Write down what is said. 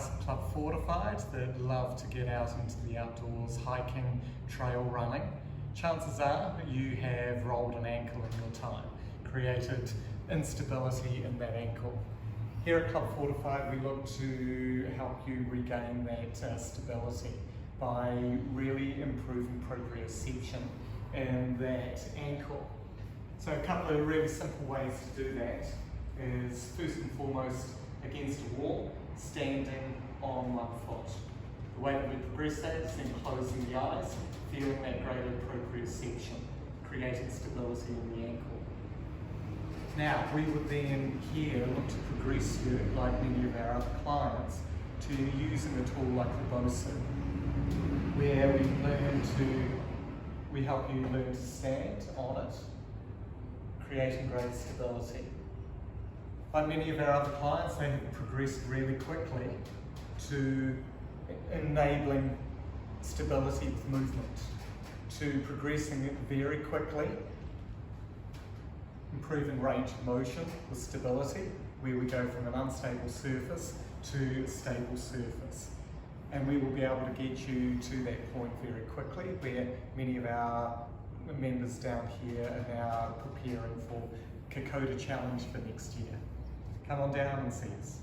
us Club Fortified that love to get out into the outdoors, hiking, trail running, chances are you have rolled an ankle in your time, created instability in that ankle. Here at Club Fortified, we look to help you regain that stability by really improving proprioception in that ankle. So a couple of really simple ways to do that is, first and foremost, against a wall, standing on one foot. The way that we progress that is then closing the eyes, feeling that greater proprioception, creating stability in the ankle. Now, we would then here look to progress you, like many of our other clients, to using a tool like the BOSU, where we help you learn to stand on it, creating greater stability. Like many of our other clients, they have progressed really quickly to enabling stability with movement, to progressing it very quickly, improving range of motion with stability, where we go from an unstable surface to a stable surface. And we will be able to get you to that point very quickly, where many of our members down here are now preparing for Kokoda Challenge for next year. Come on down and see us.